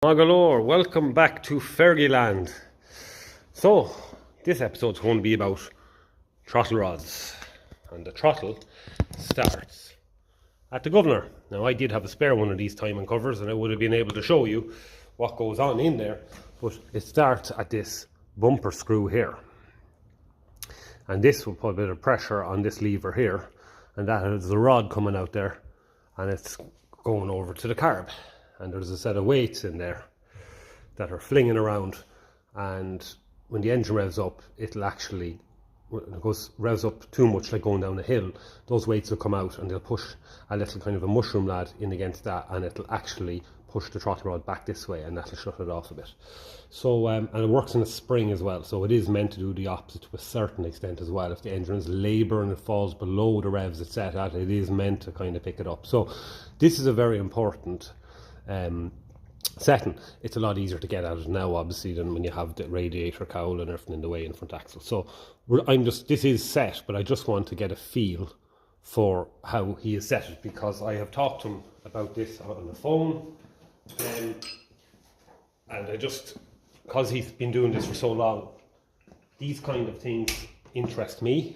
Galore, welcome back to Ferguson. So, this episode's going to be about throttle rods, and the throttle starts at the governor. Now, I did have a spare one of these timing covers, and I would have been able to show you what goes on in there, but it starts at this bumper screw here, and this will put a bit of pressure on this lever here, and that is the rod coming out there, and it's going over to the carb. And there's a set of weights in there that are flinging around, and when the engine revs up, it'll actually, when it revs up too much, like going down a hill, those weights will come out and they'll push a little kind of a mushroom lad in against that, and it'll actually push the throttle rod back this way, and that'll shut it off a bit. So and it works in a spring as well, so it is meant to do the opposite to a certain extent as well. If the engine is labour and it falls below the revs it's set at, it is meant to kind of pick it up. So this is a very important setting. It's a lot easier to get at it now, obviously, than when you have the radiator cowl and everything in the way in front axle. So this is set, but I just want to get a feel for how he has set it, because I have talked to him about this on the phone, and I just, because he's been doing this for so long, these kind of things interest me,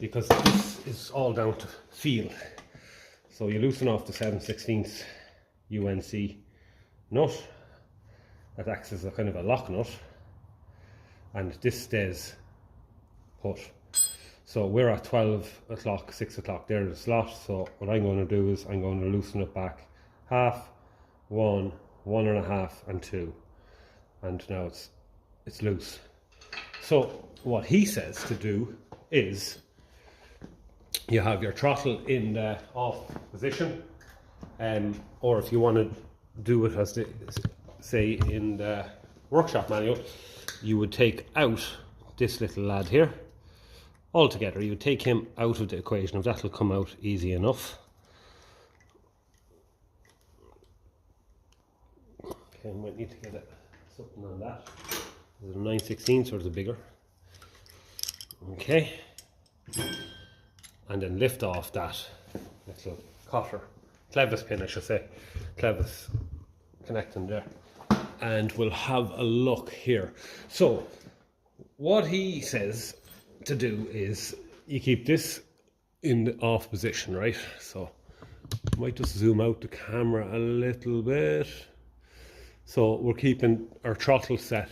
because this is all down to feel. So you loosen off the 7/16 UNC nut that acts as a kind of a lock nut, and this stays put. So we're at 12 o'clock, 6 o'clock, there's the slot. So what I'm going to do is I'm going to loosen it back half, 1, 1.5 and 2, and now it's loose. So what he says to do is you have your throttle in the off position, or if you want to do it as they say in the workshop manual, you would take out this little lad here altogether. You would take him out of the equation. If that'll come out easy enough. Okay, I might need to get something on that. Is it a 9/16 or is it bigger? Okay, and then lift off that little cotter, clevis pin I should say, clevis connecting there, and we'll have a look here. So what he says to do is you keep this in the off position, right? So I might just zoom out the camera a little bit. So we're keeping our throttle set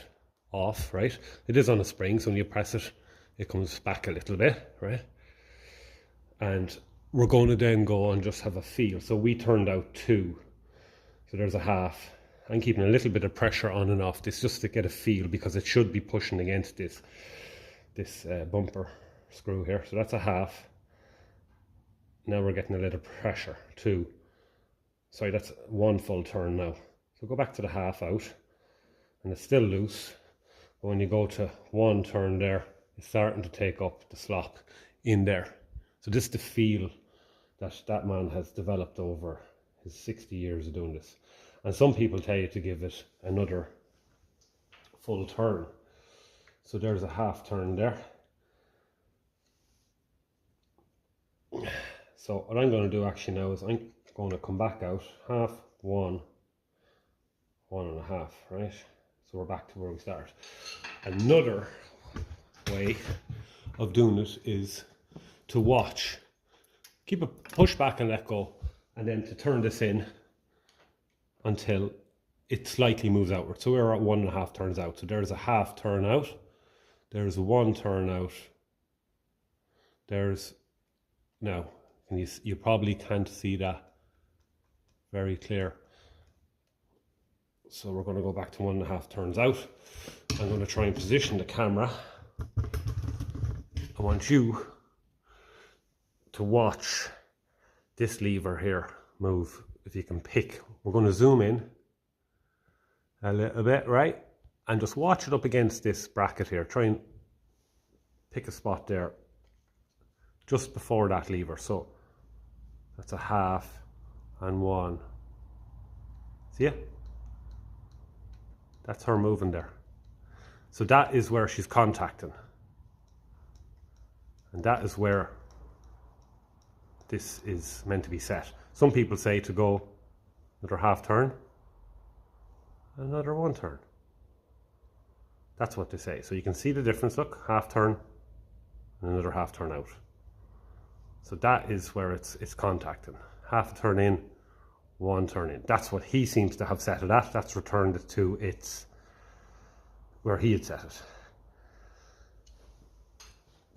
off, right? It is on a spring, so when you press it, it comes back a little bit, right? And we're going to then go and just have a feel. So we turned out 2, so there's a half. I'm keeping a little bit of pressure on and off this just to get a feel, because it should be pushing against this bumper screw here. So that's a half. Now we're getting a little pressure. 2. Sorry, that's 1 full turn now. So go back to the half out, and it's still loose. But when you go to 1 turn there, it's starting to take up the slop in there. So this is the feel that man has developed over his 60 years of doing this. And some people tell you to give it another full turn. So there's a half turn there. So what I'm going to do actually now is I'm going to come back out half, 1, 1.5, right? So we're back to where we start. Another way of doing it is to watch, keep a push back and let go, and then to turn this in until it slightly moves outward. So we're at 1.5 turns out. So there's a half turn out, there's a 1 turn out, there's, now you probably can't see that very clear. So we're going to go back to 1.5 turns out. I'm going to try and position the camera. I want you to watch this lever here move. If you can pick, we're going to zoom in a little bit, right? And just watch it up against this bracket here. Try and pick a spot there just before that lever. So that's a half and 1. See it? That's her moving there. So that is where she's contacting. And that is where this is meant to be set. Some people say to go another half turn, another 1 turn. That's what they say. So you can see the difference, look, half turn, and another half turn out. So that is where it's contacting. Half a turn in, 1 turn in. That's what he seems to have set it at. That's returned it to its, where he had set it.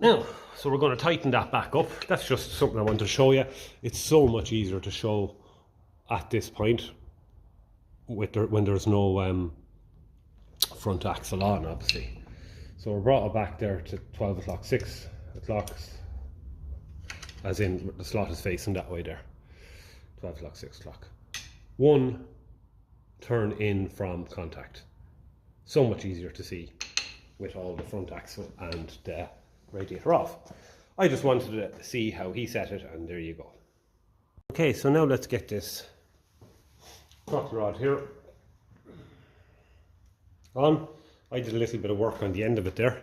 Now, so we're going to tighten that back up. That's just something I want to show you. It's so much easier to show at this point when there's no front axle on, obviously. So we brought it back there to 12 o'clock, 6 o'clock, as in the slot is facing that way there. 12 o'clock, 6 o'clock. 1 turn in from contact. So much easier to see with all the front axle and the radiator off. I just wanted to see how he set it, and there you go. Okay, so now let's get this throttle rod here on. I did a little bit of work on the end of it there.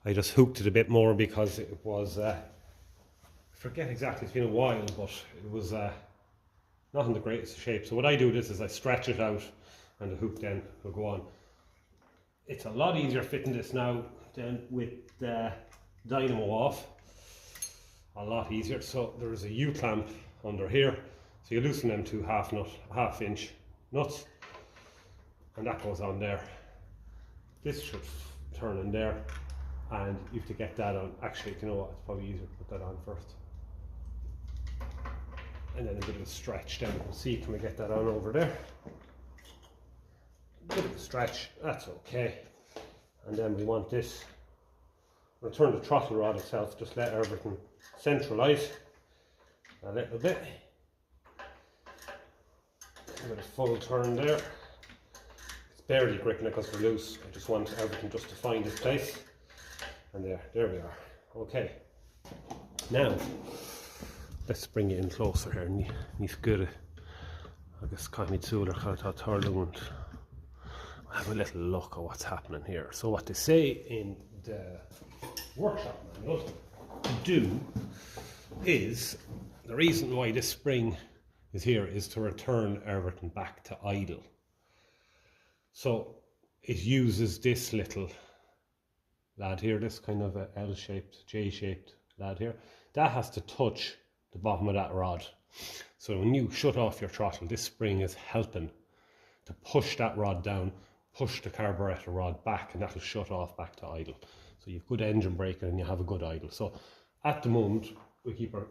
I just hooked it a bit more because it was, I forget exactly, it's been a while, but it was not in the greatest shape. So what I do is I stretch it out and the hook then will go on. It's a lot easier fitting this now than with the dynamo off. A lot easier. So there is a U-clamp under here. So you loosen them two half-inch nuts, and that goes on there. This should turn in there, and you have to get that on. Actually, you know what? It's probably easier to put that on first. And then a bit of a stretch down. We'll see, can we get that on over there? A bit of a stretch, that's okay. And then we want this. We'll turn the throttle rod itself, just let everything centralise a little bit. Give it a full turn there. It's barely gripping it because we're loose. I just want everything just to find its place. And there we are. Okay. Now, let's bring you in closer here. Níos good agus caiimi túlar chailtá tarlú and have a little look at what's happening here. So what they say in the workshop manual to do is, the reason why this spring is here is to return everything back to idle. So it uses this little lad here, this kind of a L-shaped, J-shaped lad here. That has to touch the bottom of that rod. So when you shut off your throttle, this spring is helping to push that rod down, push the carburetor rod back, and that'll shut off back to idle. So you've good engine braking and you have a good idle. So at the moment, we keep our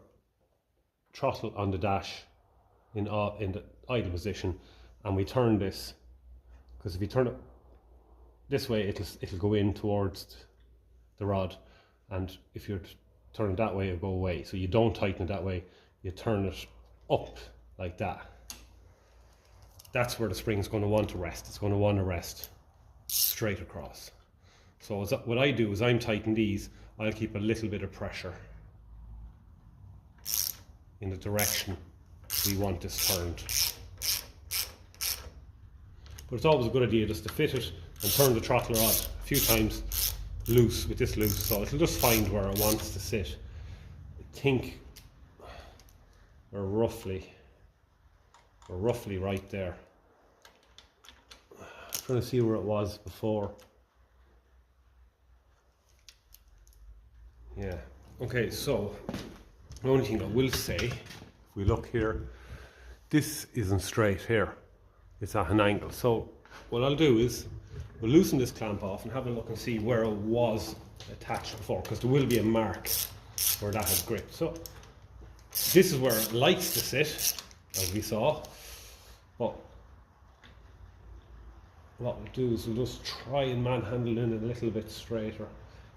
throttle on the dash in the idle position, and we turn this, because if you turn it this way, it'll go in towards the rod, and if you turn it that way, it'll go away. So you don't tighten it that way, you turn it up like that. That's where the spring is going to want to rest. It's going to want to rest straight across. So what I do is I'm tightening these, I'll keep a little bit of pressure in the direction we want this turned. But it's always a good idea just to fit it and turn the throttle rod a few times loose, with this loose, so it'll just find where it wants to sit. I think we're roughly right there. I'm trying to see where it was before. Yeah, okay, so the only thing I will say, if we look here, this isn't straight here, it's at an angle. So what I'll do is we'll loosen this clamp off and have a look and see where it was attached before, because there will be a mark where that has gripped. So this is where it likes to sit, as we saw, but what we'll do is we'll just try and manhandle in a little bit straighter.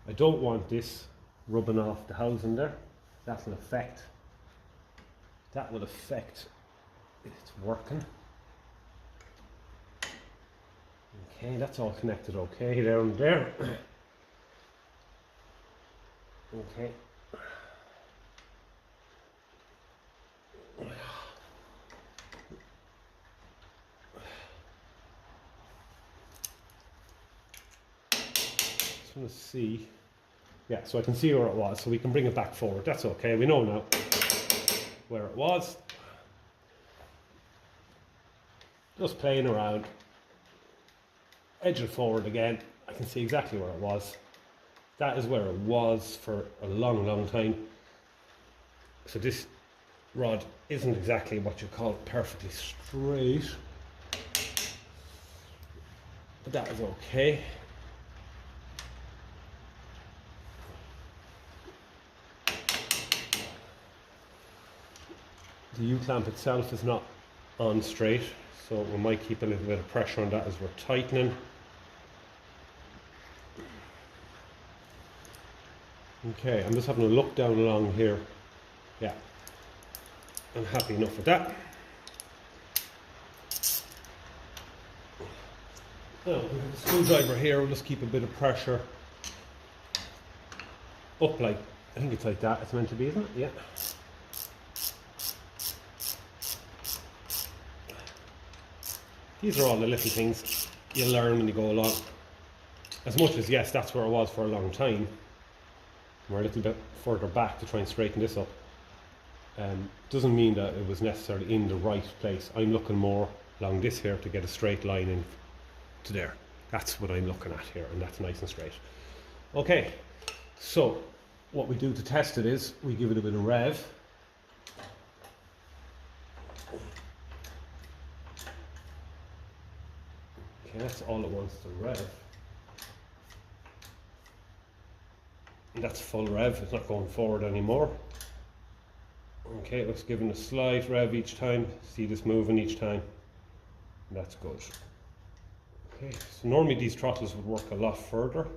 I don't want this rubbing off the housing there. That will affect it's working. Okay, that's all connected okay down there. Okay. Just want to see. Yeah, so I can see where it was, so we can bring it back forward. That's okay, we know now where it was. Just playing around. edge it forward again, I can see exactly where it was. That is where it was for a long time. So this rod isn't exactly what you call perfectly straight, but that is okay. The U-clamp itself is not on straight, so we might keep a little bit of pressure on that as we're tightening. Okay, I'm just having a look down along here. Yeah, I'm happy enough with that. Now, we have the screwdriver here, we'll just keep a bit of pressure up, like, I think it's like that it's meant to be, isn't it? Yeah. These are all the little things you learn when you go along. As much as, yes, that's where I was for a long time, we're a little bit further back to try and straighten this up. Doesn't mean that it was necessarily in the right place. I'm looking more along this here to get a straight line in to there. That's what I'm looking at here, and that's nice and straight. Okay, so what we do to test it is we give it a bit of rev. Okay, that's all it wants to rev. And that's full rev, it's not going forward anymore. Okay, it's giving a slight rev each time. See this moving each time. That's good. Okay, so normally these throttles would work a lot further.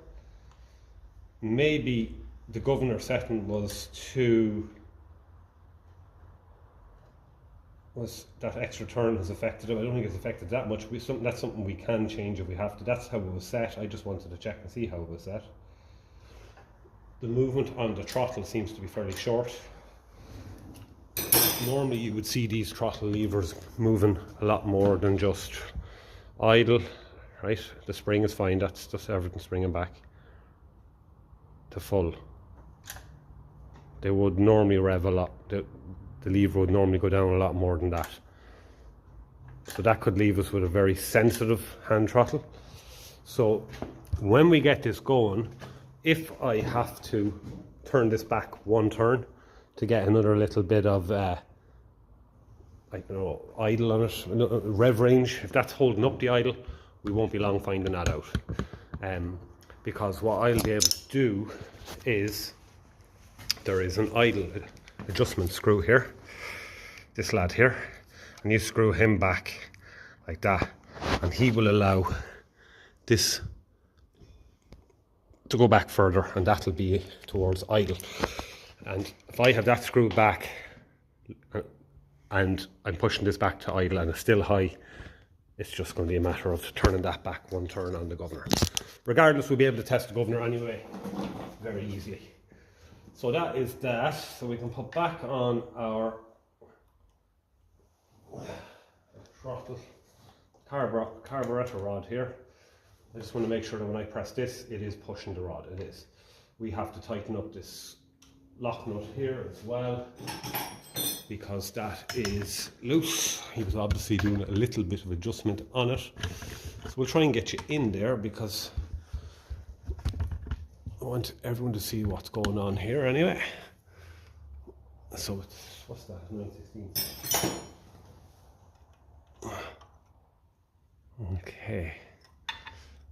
Maybe the governor setting was that extra turn has affected it. I don't think it's affected that much. That's something we can change if we have to. That's how it was set. I just wanted to check and see how it was set. The movement on the throttle seems to be fairly short. Normally you would see these throttle levers moving a lot more than just idle, right? The spring is fine, that's just everything springing back to full. They would normally rev a lot, the lever would normally go down a lot more than that. So that could leave us with a very sensitive hand throttle. So when we get this going, if I have to turn this back one turn to get another little bit of I don't know, idle on it, rev range, if that's holding up the idle, we won't be long finding that out. Because what I'll be able to do is, there is an idle adjustment screw here, this lad here, and you screw him back like that, and he will allow this to go back further, and that'll be towards idle. And if I have that screwed back and I'm pushing this back to idle and it's still high, it's just going to be a matter of turning that back one turn on the governor. Regardless, we'll be able to test the governor anyway, very easily. So that is that. So we can put back on our throttle carburetor rod here. I just want to make sure that when I press this, it is pushing the rod. It is. We have to tighten up this lock nut here as well, because that is loose. He was obviously doing a little bit of adjustment on it. So we'll try and get you in there, because I want everyone to see what's going on here anyway. So it's, what's that, 916? Okay.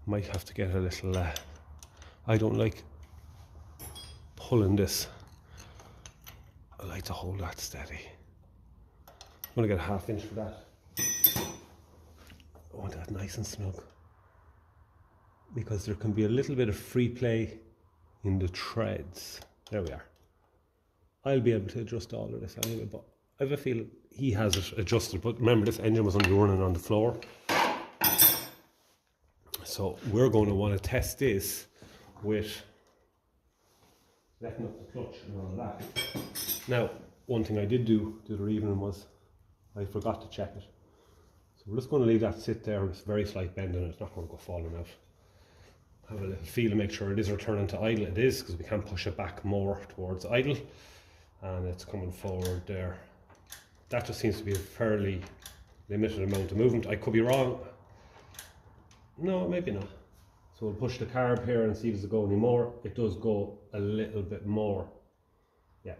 Might have to get a little, I don't like pulling this. I like to hold that steady. I'm going to get a 1/2 inch for that. I want that nice and snug, because there can be a little bit of free play in the threads. There we are. I'll be able to adjust all of this anyway, but I have a feeling he has it adjusted. But remember, this engine was only running on the floor. So we're going to want to test this with letting up the clutch and all that. Now, one thing I did do the other evening was I forgot to check it. So we're just going to leave that sit there, and it's a very slight bend, and it's not going to go falling out. Have a little feel and make sure it is returning to idle. It is, because we can push it back more towards idle, and it's coming forward there. That just seems to be a fairly limited amount of movement. I could be wrong. No, maybe not. So we'll push the carb here and see does it go any more. It does go a little bit more. Yeah.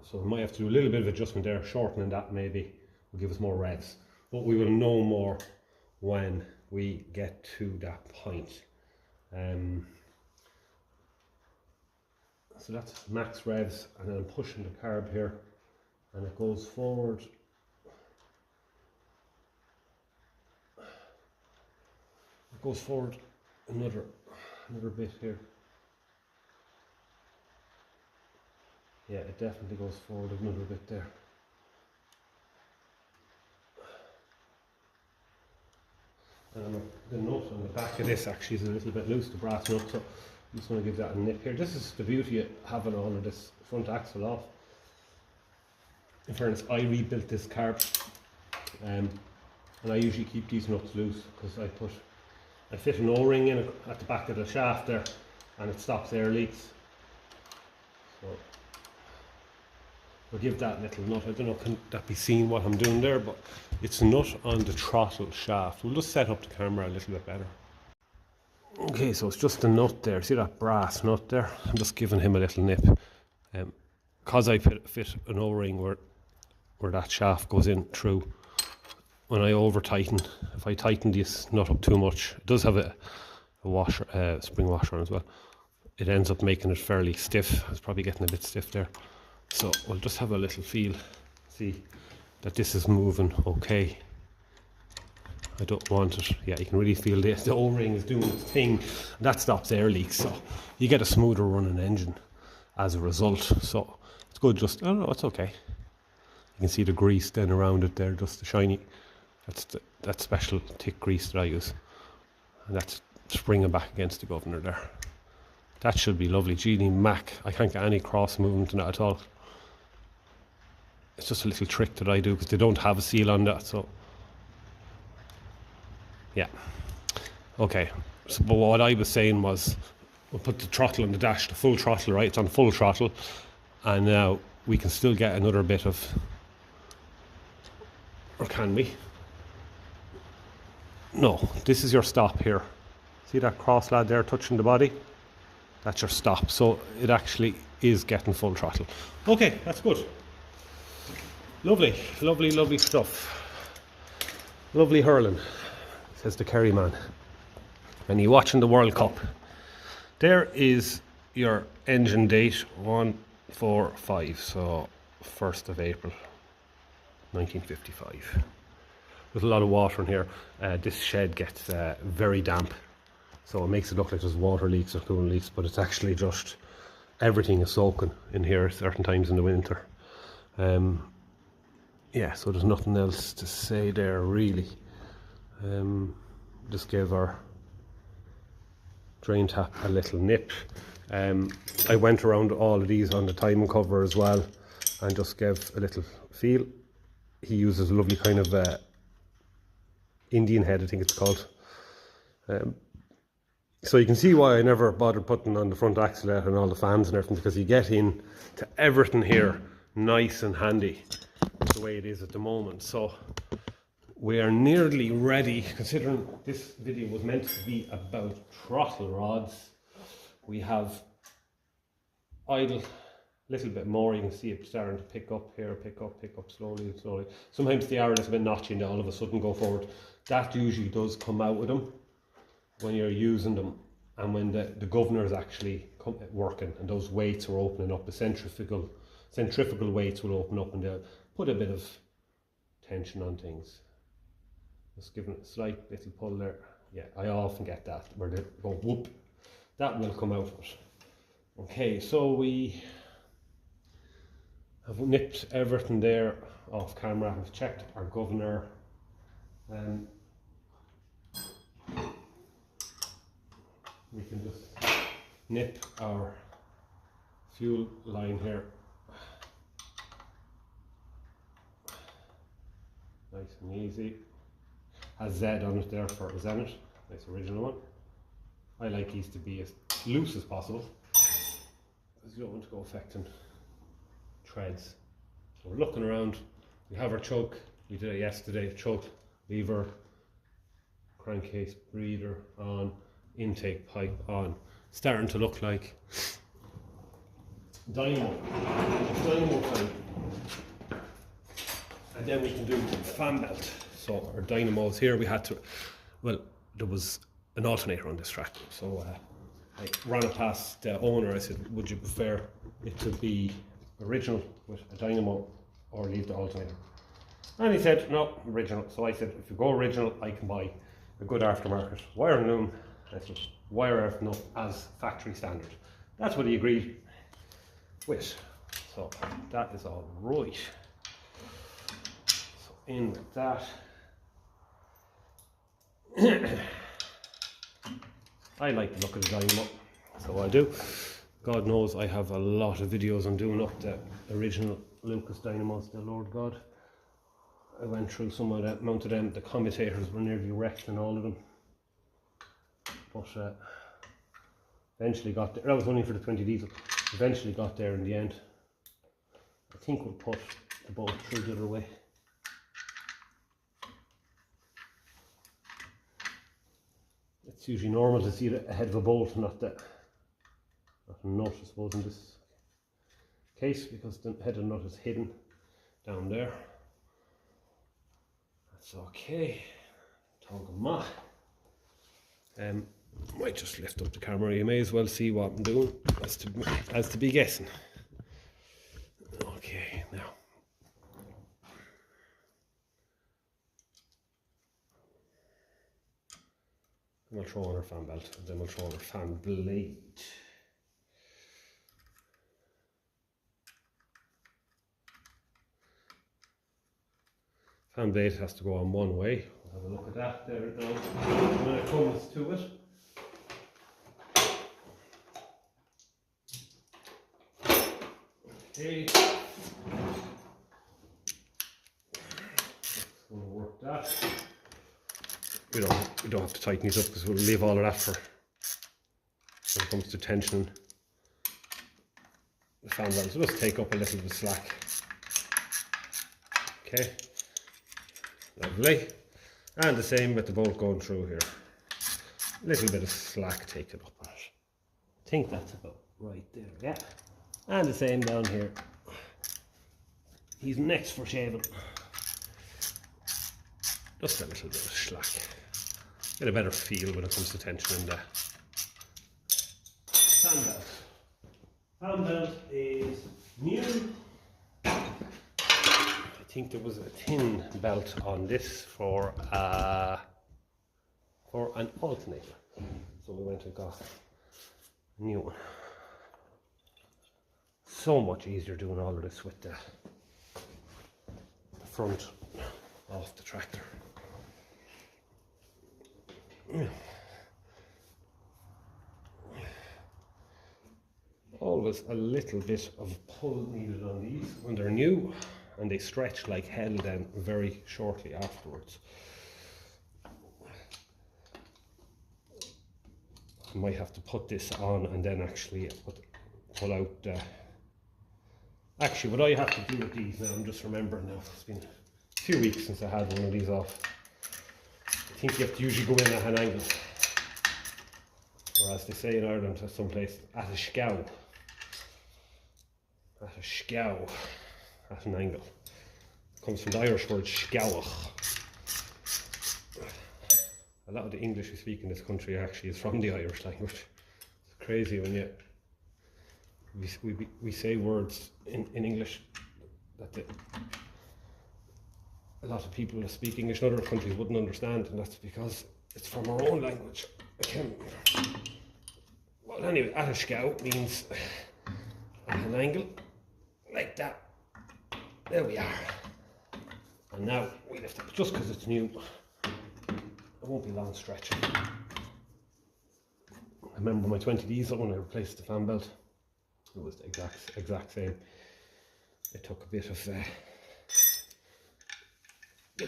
So we might have to do a little bit of adjustment there, shortening that maybe will give us more revs. But we will know more when we get to that point. So that's max revs, and then I'm pushing the carb here and it goes forward. It goes forward another bit here. Yeah, it definitely goes forward another bit there. And the nut on the back of this actually is a little bit loose, the brass nut, so I'm just going to give that a nip here. This is the beauty of having all of this front axle off. In fairness, I rebuilt this carb, and I usually keep these nuts loose because I fit an O-ring in at the back of the shaft there, and it stops air leaks. So we'll give that little nut. I don't know, can that be seen what I'm doing there, but it's a nut on the throttle shaft. We'll just set up the camera a little bit better. Okay, so it's just a nut there. See that brass nut there? I'm just giving him a little nip. Because I fit an O-ring where that shaft goes in through. When I over tighten, if I tighten this nut up too much, it does have a washer, spring washer on as well. It ends up making it fairly stiff. It's probably getting a bit stiff there. So we'll just have a little feel, see that this is moving okay. I don't want it. Yeah, you can really feel this. The O-ring is doing its thing. And that stops air leaks, so you get a smoother running engine as a result. So it's good. Just I don't know, it's okay. You can see the grease then around it there, just the shiny. That's that special thick grease that I use, and that's springing back against the governor there. That should be lovely. Genie Mac, I can't get any cross movement in that at all. It's just a little trick that I do because they don't have a seal on that, so yeah. Okay, so but what I was saying was we'll put the throttle on the dash, the full throttle, right? It's on full throttle, and now we can still get another bit of, or can we? No, this is your stop here. See that cross lad there touching the body? That's your stop. So it actually is getting full throttle. Okay, that's good. Lovely, lovely, lovely stuff. Lovely hurling, says the Kerry man. And you watching the World Cup. There is your engine date, 145, so 1st of April, 1955. With a lot of water in here. This shed gets very damp, so it makes it look like there's water leaks or coolant leaks, but it's actually just everything is soaking in here at certain times in the winter. Yeah, so there's nothing else to say there really. Just gave our drain tap a little nip. I went around all of these on the timing cover as well and just gave a little feel. He uses a lovely kind of Indian head, I think it's called. So you can see why I never bothered putting on the front axle and all the fans and everything, because you get in to everything here nice and handy the way it is at the moment. So we are nearly ready, considering this video was meant to be about throttle rods. We have idle a little bit more. You can see it starting to pick up here, pick up slowly and slowly. Sometimes they are a little bit notchy and they all of a sudden go forward. That usually does come out with them when you're using them, and when the governor is actually working and those weights are opening up. The centrifugal weights will open up and they'll put a bit of tension on things. Just giving it a slight little pull there. Yeah, I often get that where they go whoop. That will come out of it. Okay, so we have nipped everything there off camera. I've checked our governor. We can just nip our fuel line here. Nice and easy. Has Z on it there for Zenit. Nice original one. I like these to be as loose as possible, because you don't want to go affecting threads. So we're looking around. We have our choke. We did it yesterday. Choke, lever, crankcase breather on, intake pipe on. Starting to look like dynamo fan. And then we can do fan belt. So our dynamos here, we had to, well, there was an alternator on this track. So I ran it past the owner. I said, would you prefer it to be original with a dynamo or leave the alternator? And he said, no, original. So I said, if you go original, I can buy a good aftermarket wire and loom. I said, wire everything up as factory standard. That's what he agreed with. So that is all right. So in with that. I like the look of the dynamo, so I do. God knows I have a lot of videos on doing up the original Lucas dynamos, the Lord God. I went through some of that, mounted them, the commutators were nearly wrecked and all of them. But eventually got there. That was only for the 20 diesel. Eventually got there in the end. I think we'll put the bolt through the other way. It's usually normal to see the head of a bolt, not a nut, I suppose, in this case, because the head of the nut is hidden down there. That's okay. Togama. Might just lift up the camera. You may as well see what I'm doing as to be guessing. Okay, now. We'll throw on our fan belt, and then we'll throw on our fan blade. Fan blade has to go on one way. We'll have a look at that there now when it comes to it. Okay. That's going to work that. We don't have to tighten these up because we'll leave all of that for when it comes to tensioning the fan belt. So just take up a little bit of slack. Okay, lovely. And the same with the bolt going through here. A little bit of slack taken up on it. I think that's about right there, yeah. And the same down here. He's next for shaving. Just a little bit of slack. Get a better feel when it comes to tensioning the fan belt. Fan belt is new. I think there was a thin belt on this for an alternator. So we went and got a new one. So much easier doing all of this with the front off the tractor. Always a little bit of pull needed on these when they're new, and they stretch like hell then very shortly afterwards. I might have to put this on and then actually pull out the... Actually, what I have to do with these now, I'm just remembering now, it's been a few weeks since I had one of these off. I think you have to usually go in at an angle, or as they say in Ireland, at some place, at a scow. At a scow, at an angle. It comes from the Irish word scow. A lot of the English we speak in this country actually is from the Irish language. It's crazy when we say words in English that a lot of people who speak English in other countries wouldn't understand, and that's because it's from our own language. Well, anyway, at a scow means at an angle like that. There we are. And now we lift it, just because it's new. It won't be long stretching. I remember my 20 diesel when I replaced the fan belt. It was the exact same. It took a bit of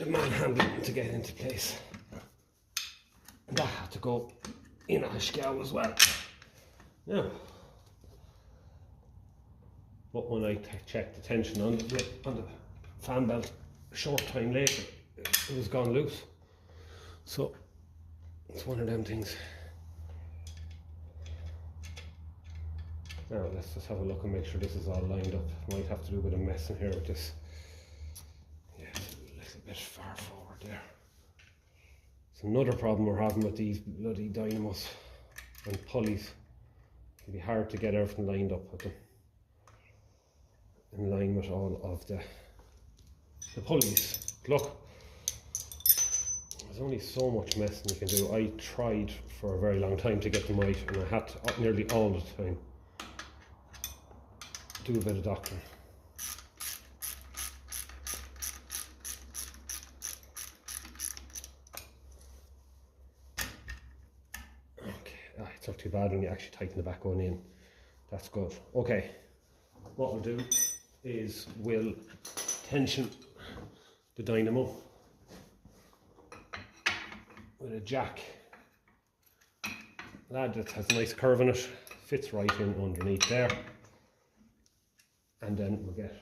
manhandling to get into place. And that had to go in a scow as well. Now, but when I checked the tension on the fan belt, a short time later, it was gone loose. So It's one of them things. Now let's just have a look and make sure this is all lined up. Might have to do a bit of messing here with this. Yeah, it's a little bit far forward there. It's another problem we're having with these bloody dynamos and pulleys. It can be hard to get everything lined up with them, in line with all of the pulleys. Look, there's only so much messing you can do. I tried for a very long time to get them right, and I had to nearly all the time do a bit of doctoring. Okay, it's not too bad when you actually tighten the back one in. That's good. Okay, what we'll do is we'll tension the dynamo with a jack. That has a nice curve in it, fits right in underneath there. And then we'll get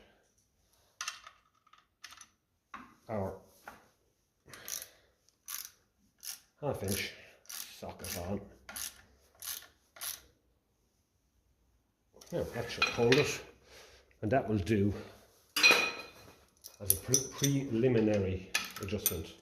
our half-inch socket on. Now that should hold it, and that will do as a preliminary adjustment.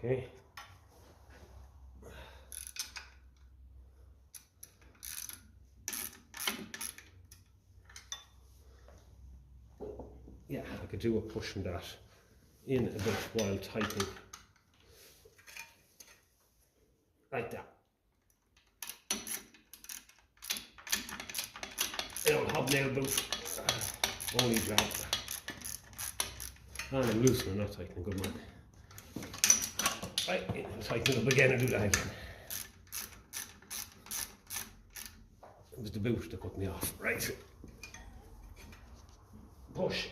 Okay. Yeah, I could do a pushing that in a bit while tightening. Like that. The old hobnail boot. Only job. And I'm loosening, not tightening, good man. Right, tighten it up again and do that again. It was the boot that put me off. Right. Push.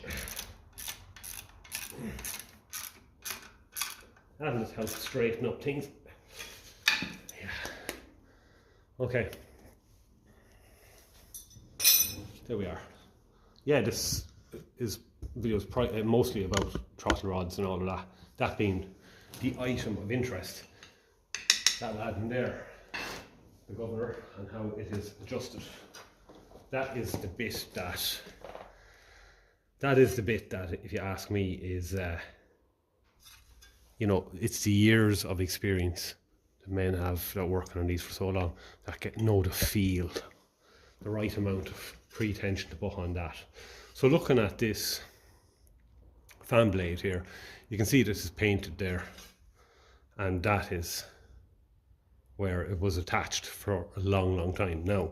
That just helps straighten up things. Yeah. Okay. There we are. Yeah, this is videos mostly about throttle rods and all of that. That being the item of interest. That lad in there, the governor, and how it is adjusted. That is the bit that, if you ask me, is you know, it's the years of experience that men have that working on these for so long that know the feel, the right amount of pre-tension to put on that. So looking at this fan blade here, you can see this is painted there, and that is where it was attached for a long time. Now,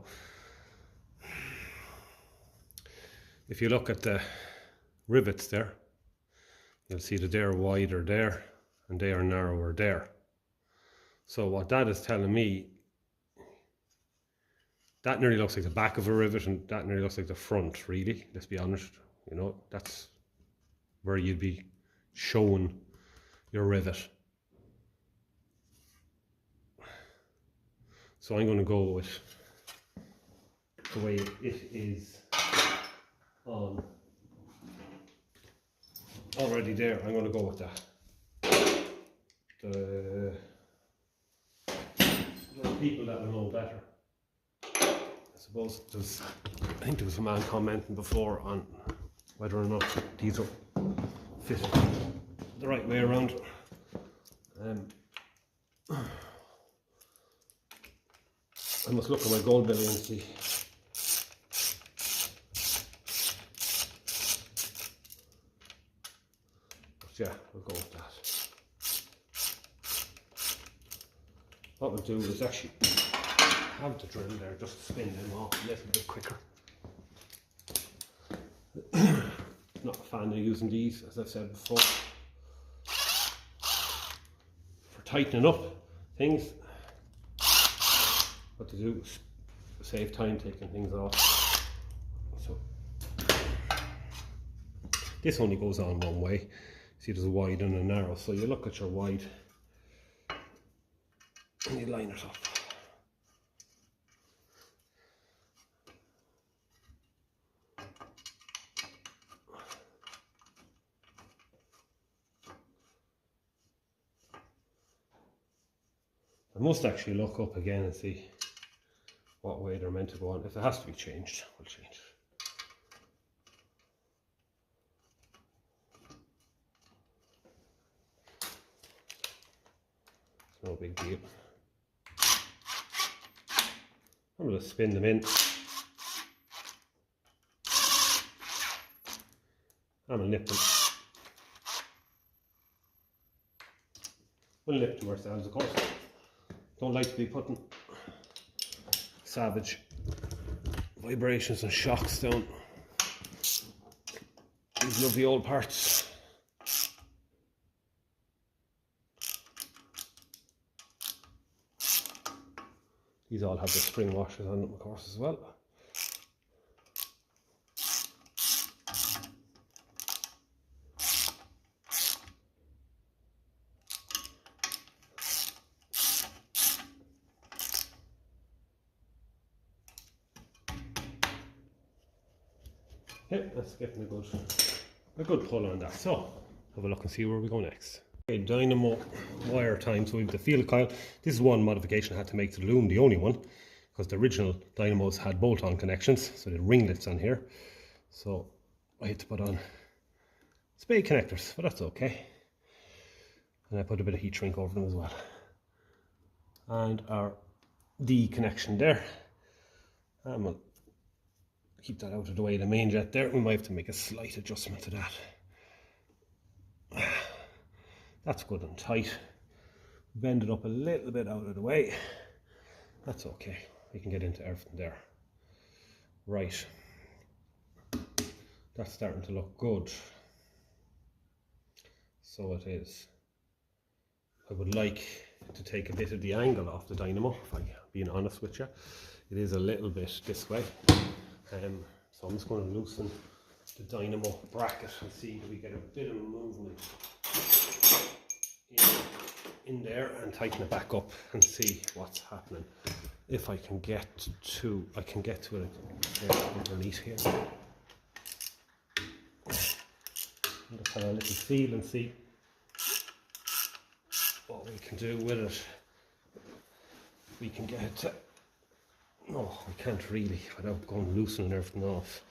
if you look at the rivets there, you'll see that they're wider there and they are narrower there. So what that is telling me, that nearly looks like the back of a rivet, and that nearly looks like the front, really, let's be honest. You know, that's where you'd be showing your rivet. So I'm going to go with the way it is on already there. I'm going to go with that. The people that will know better. I suppose I think there was a man commenting before on whether or not these are fitted the right way around. I must look at my gold belly and see. But yeah, we'll go with that. What we'll do is actually have the drill there, just to spin them off a little bit quicker. Not a fan of using these, as I've said before, for tightening up things. What to do is save time taking things off. So this only goes on one way. See, there's a wide and a narrow, so you look at your wide and you line it up. I must actually look up again and see what way they're meant to go on. If it has to be changed, we'll change it. It's no big deal. I'm going to spin them in. I'm going to nip them. We'll nip them ourselves, of course. Don't like to be putting savage vibrations and shocks down these lovely old parts. These all have the spring washers on them, of course, as well. Okay, that's getting a good pull on that. So, have a look and see where we go next. Okay, dynamo wire time. So we have the field coil. This is one modification I had to make to the loom, the only one, because the original dynamos had bolt-on connections, so the ringlets on here. So I had to put on spade connectors, but that's okay. And I put a bit of heat shrink over them as well. And our D connection there. And we'll keep that out of the way of the main jet there. We might have to make a slight adjustment to that. That's good and tight. Bend it up a little bit out of the way. That's okay. We can get into everything there. Right. That's starting to look good. So it is. I would like to take a bit of the angle off the dynamo, if I'm being honest with you. It is a little bit this way. So I'm just going to loosen the dynamo bracket and see if we get a bit of movement in there, and tighten it back up and see what's happening. If I can get to it underneath here. Just have a little feel and see what we can do with it. We can get it to, no, we can't really without going loosening everything off,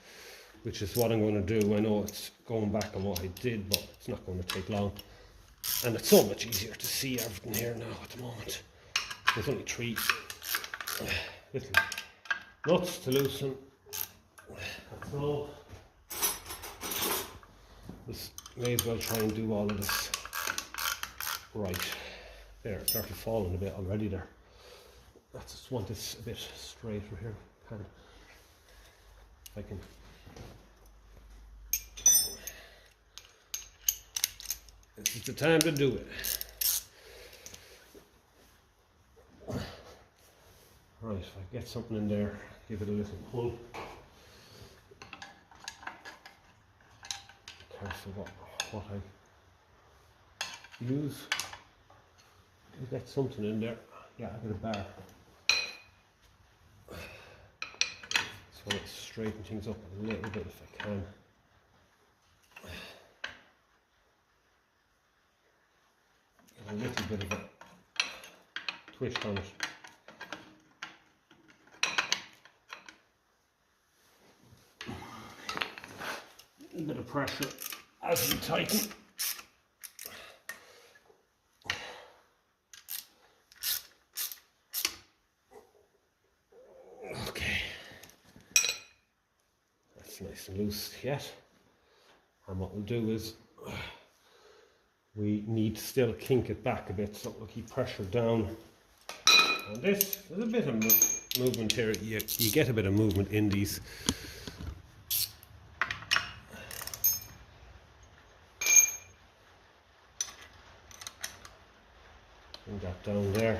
which is what I'm going to do. I know it's going back on what I did, but it's not going to take long. And it's so much easier to see everything here now at the moment. There's only 3 little nuts to loosen. That's all. Just may as well try and do all of this right. There, it started falling a bit already there. I just want this a bit straighter here. If I can. This is the time to do it. Right, if I get something in there, give it a little pull. Careful what I use. You get something in there. Yeah, I get a bar. Just want to straighten things up a little bit if I can. A little bit of a twist on it. A little bit of pressure as we tighten. Okay, that's nice and loose yet. And what we'll do is we need to still kink it back a bit, so we'll keep pressure down on this. There's a bit of movement here. You get a bit of movement in these. Bring that down there.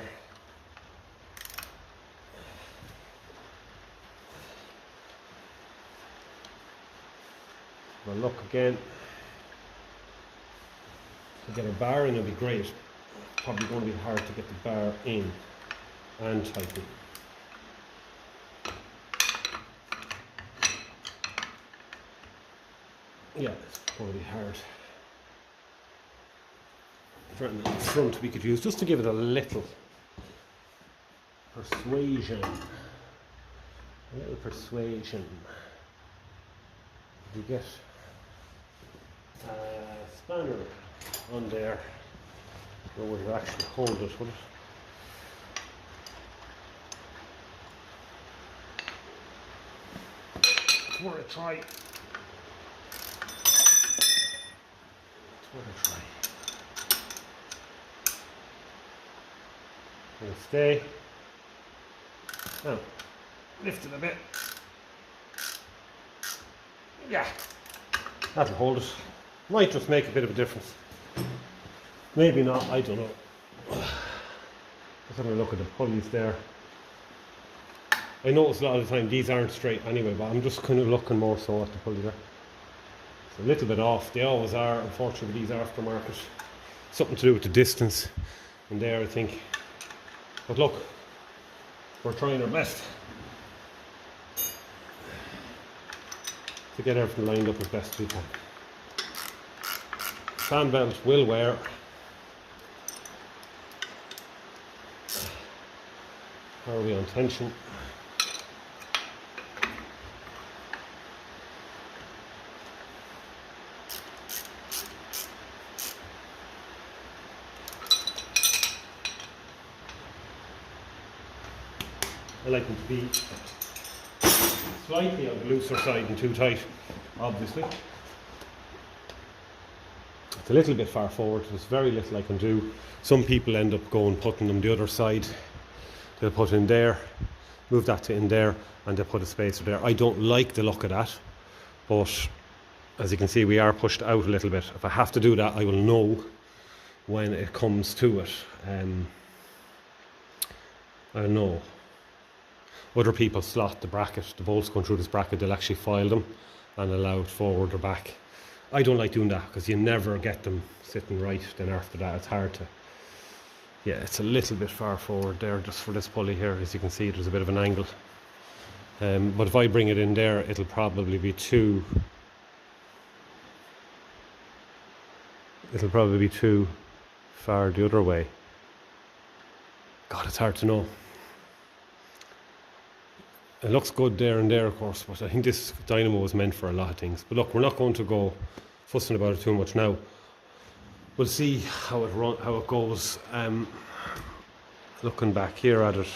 We'll look again. To get a bar in would be great. Probably going to be hard to get the bar in and tighten. Yeah, it's going to be hard. Right in front we could use just to give it a little persuasion. A little persuasion. You get a spanner on there. Or would you actually hold it, would it? It's worth a try. It's worth a try. It'll stay. Now, lift it a bit. Yeah, that'll hold it. Might just make a bit of a difference. Maybe not, I don't know. Let's have a look at the pulleys there. I notice a lot of the time these aren't straight anyway, but I'm just kind of looking more so at the pulley there. It's a little bit off. They always are, unfortunately, these aftermarket. Something to do with the distance in there, I think. But look, we're trying our best to get everything lined up as best we can. Fan belt will wear. How are we on tension? I like them to be slightly on the looser side and too tight, obviously. It's a little bit far forward, there's very little I can do. Some people end up putting them the other side. They'll put in there, move that to in there, and they'll put a spacer there. I don't like the look of that, but as you can see, we are pushed out a little bit. If I have to do that, I will know when it comes to it. I know. Other people slot the bracket, the bolts going through this bracket, they'll actually file them and allow it forward or back. I don't like doing that because you never get them sitting right. Then after that, it's hard to. Yeah, it's a little bit far forward there just for this pulley here. As you can see, there's a bit of an angle. But if I bring it in there, it'll probably be too. It'll probably be too far the other way. God, it's hard to know. It looks good there and there, of course, but I think this dynamo was meant for a lot of things. But look, we're not going to go fussing about it too much now. We'll see how it goes. Looking back here at it,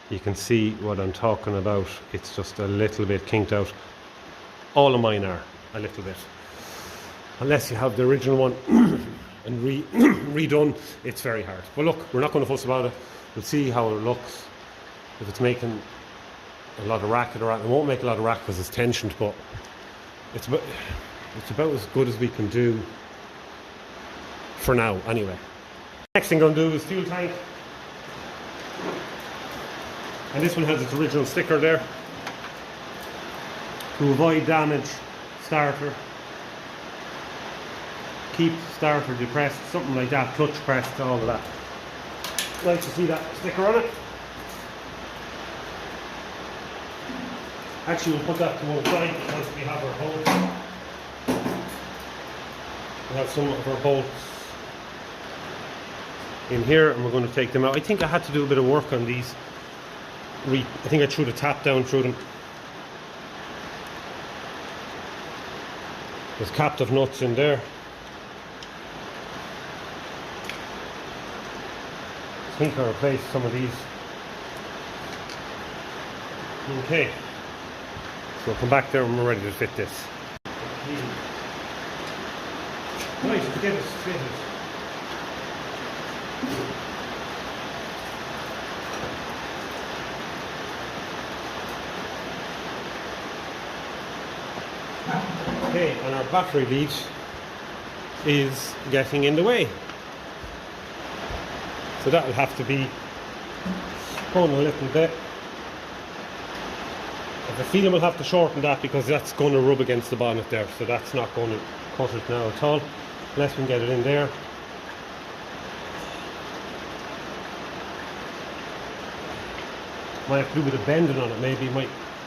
you can see what I'm talking about. It's just a little bit kinked out. All of mine are a little bit. Unless you have the original one and redone, it's very hard. But look, we're not going to fuss about it. We'll see how it looks. If it's making a lot of racket or it won't make a lot of racket because it's tensioned, but it's about as good as we can do for now anyway. Next thing I'm going to do is fuel tank, and this one has its original sticker there to avoid damage. Starter, keep starter depressed, something like that, clutch pressed, all of that. Like to see that sticker on it. Actually, we'll put that to one side because we have our bolts. We have some of our bolts in here, and we're going to take them out. I think I had to do a bit of work on these. I think I threw the tap down through them. There's captive nuts in there. I think I replaced some of these. Okay. So we'll come back there when we're ready to fit this. Nice to get this fitted. Okay, and our battery lead is getting in the way. So that will have to be going a little bit. I have a feeling we'll have to shorten that because that's going to rub against the bonnet there, so that's not going to cut it now at all, unless we can get it in there. Might have to do with a bending on it, maybe.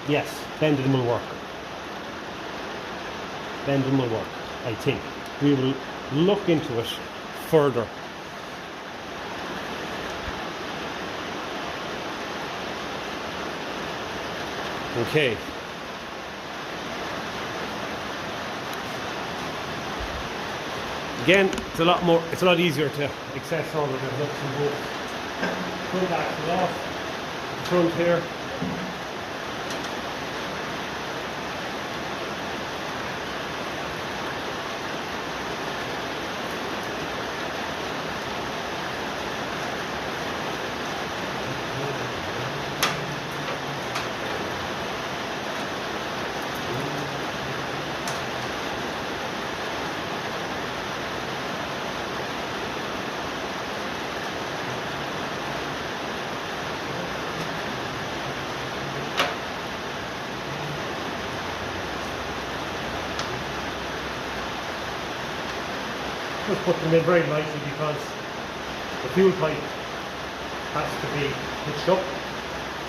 Yes, bending will work. Bending will work, I think. We will look into it further. Okay. Again, it's a lot easier to access all of the nuts and bolts. Front axle off, the front here. Just put them in very lightly because the fuel pipe has to be hitched up.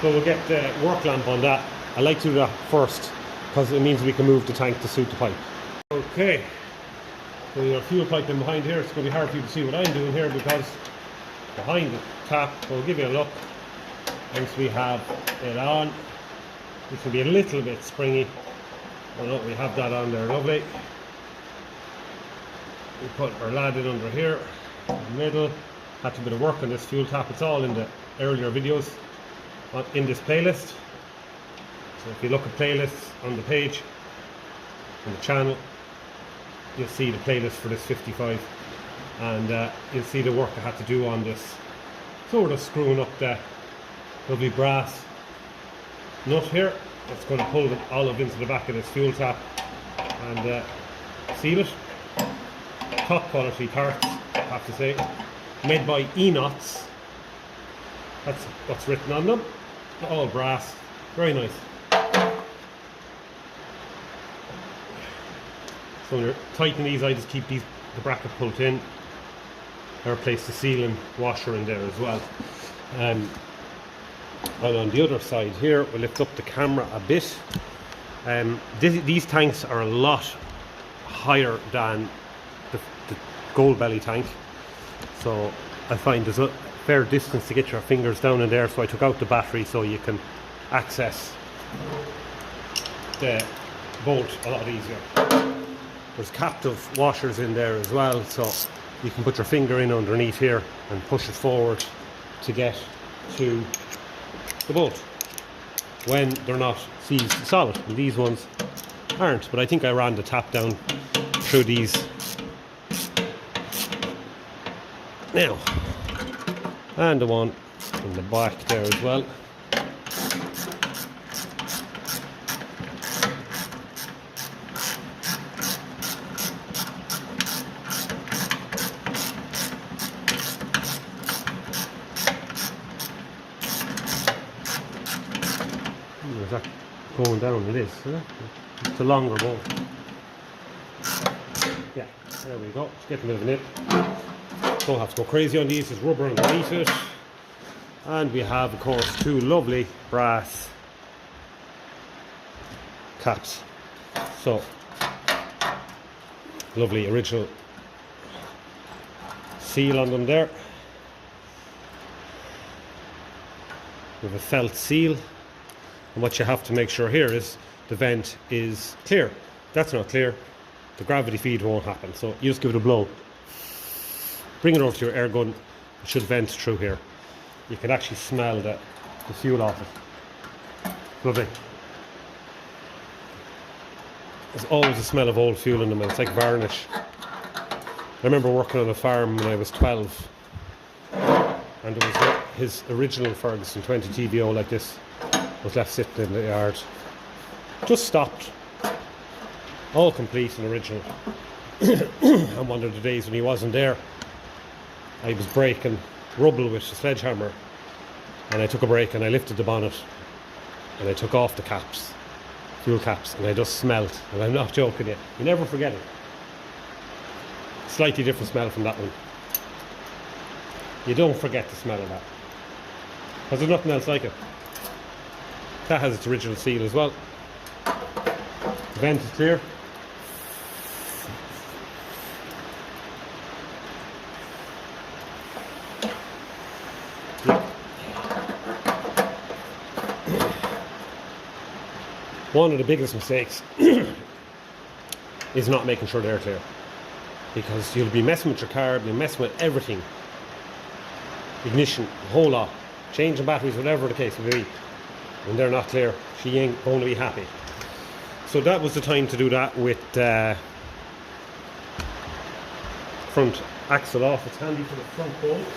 So we'll get the work lamp on that. I like to do that first because it means we can move the tank to suit the pipe. Okay, so your fuel pipe in behind here. It's going to be hard for you to see what I'm doing here because behind the tap, so I'll give you a look. Once we have it on, this will be a little bit springy. Oh look, we have that on there, lovely. We put our lad in under here, in the middle. Had to do a bit of work on this fuel tap. It's all in the earlier videos in this playlist. So if you look at playlists on the page, on the channel, you'll see the playlist for this 55, and you'll see the work I had to do on this. Sort of screwing up the lovely brass nut here. That's going to pull the olive into the back of this fuel tap and seal it. Top quality parts, I have to say, made by E-Knots. That's what's written on them. All brass, very nice. So when you're tightening these, I just keep the bracket pulled in. I replace the sealing washer in there as well. And on the other side here, we'll lift up the camera a bit. These tanks are a lot higher than the gold belly tank, so I find there's a fair distance to get your fingers down in there, so I took out the battery so you can access the bolt a lot easier. There's captive washers in there as well, so you can put your finger in underneath here and push it forward to get to the bolt when they're not seized solid. And these ones aren't, but I think I ran the tap down through these. Now, and the one in the back there as well. Is that going down? It is, isn't it? It's a longer bolt. Yeah, there we go. Just getting a bit of a nip. Don't have to go crazy on these, there's rubber underneath it. And we have, of course, two lovely brass caps. So, lovely original seal on them there. We have a felt seal. And what you have to make sure here is the vent is clear. If that's not clear, the gravity feed won't happen. So you just give it a blow. Bring it over to your air gun. It should vent through here. You can actually smell the fuel off it. Lovely. There's always a smell of old fuel in them, and it's like varnish. I remember working on a farm when I was 12, and it was his original Ferguson 20 TVO like this was left sitting in the yard. Just stopped. All complete and original. And one of the days when he wasn't there, I was breaking rubble with a sledgehammer, and I took a break and I lifted the bonnet and I took off the caps, fuel caps, and I just smelled, and I'm not joking you never forget it. Slightly different smell from that one. You don't forget the smell of that, because there's nothing else like it. That has its original seal as well. The vent is clear. One of the biggest mistakes is not making sure they're clear, because you'll be messing with your car, you'll be messing with everything, ignition, a whole lot, changing batteries, whatever the case may be. When they're not clear, she ain't going to be happy. So that was the time to do that with front axle off. It's handy for the front bolts.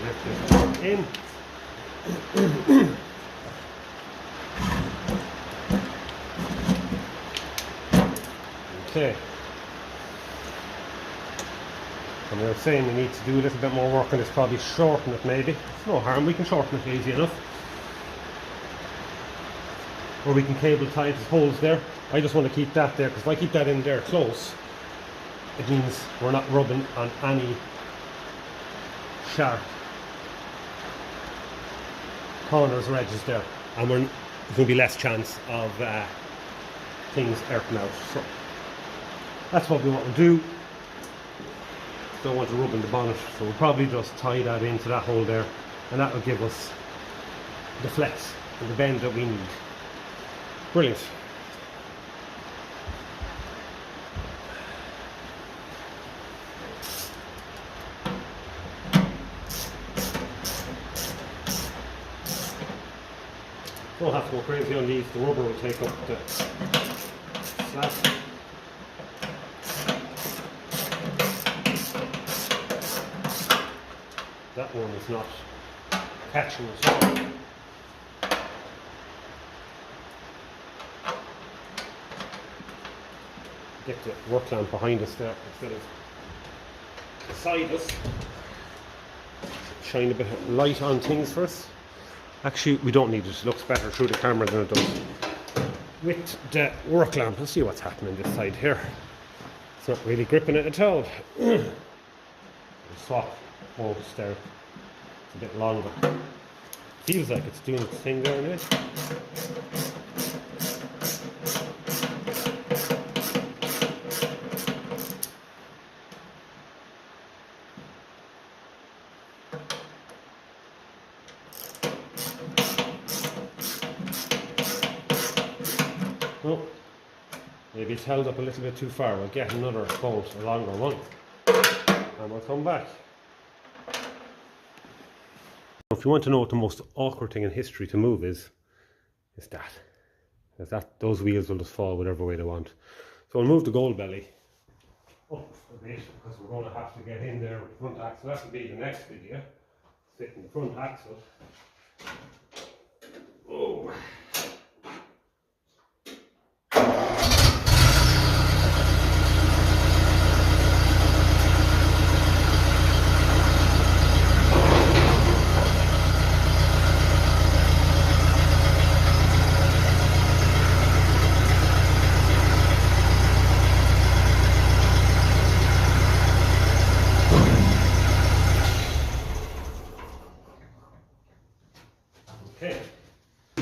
Lift this in. Okay. And we were saying we need to do a little bit more work on this, probably shorten it maybe. It's no harm, we can shorten it easy enough. Or we can cable tie the holes there. I just want to keep that there, because if I keep that in there close, it means we're not rubbing on any sharp corners or edges there, and there's going to be less chance of things earthing out. So that's what we want to do. Don't want to rub in the bonnet, so we'll probably just tie that into that hole there, and that will give us the flex and the bend that we need. Brilliant. Don't have to go crazy on these, the rubber will take up the slack. That one is not catching at all. Get the work lamp behind us there instead of beside us. Shine a bit of light on things for us. Actually, we don't need it. It looks better through the camera than it does with the work lamp. Let's see what's happening this side here. It's not really gripping it at all. The swap bolts there. It's a bit longer. Feels like it's doing its thing there anyway. Oh, maybe it's held up a little bit too far. We'll get another bolt, a longer one, and we'll come back. If you want to know what the most awkward thing in history to move is that. Because those wheels will just fall whatever way they want. So we'll move the gold belly up a bit, because we're going to have to get in there with the front axle. That will be the next video. Fit in the front axle. Oh. Okay,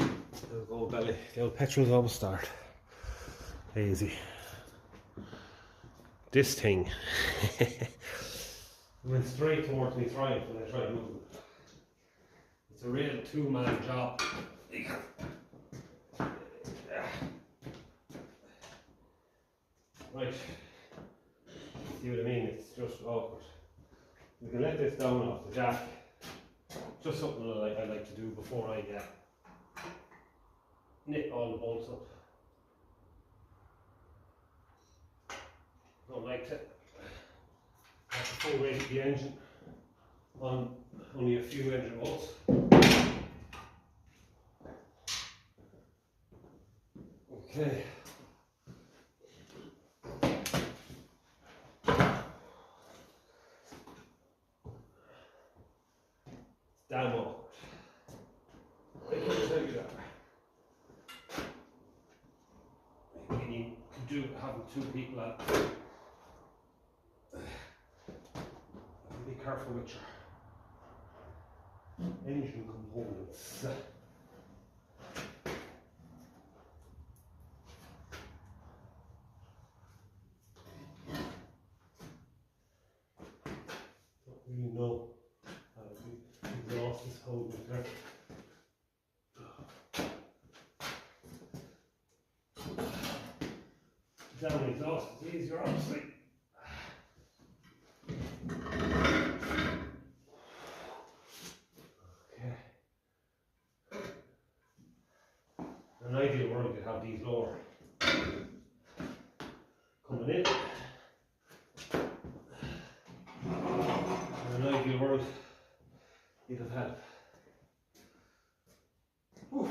the gold belly, the old petrol's always start. Easy. This thing went straight towards me throttle when I tried moving. It's a real two-man job. Right, see what I mean? It's just awkward. We can let this down off the jack. Just something that I like to do before I knit all the bolts up. Don't like to have the full weight of the engine on only a few engine bolts. Okay. Damn awkward. I can tell you that. Maybe you could do having two people at. Be careful with your engine components. Don't really know how the exhaust is holding there. down the exhaust is easier, obviously. Okay. In an ideal world, you'd have these lower coming in. In an ideal world, you'd have had. Whew.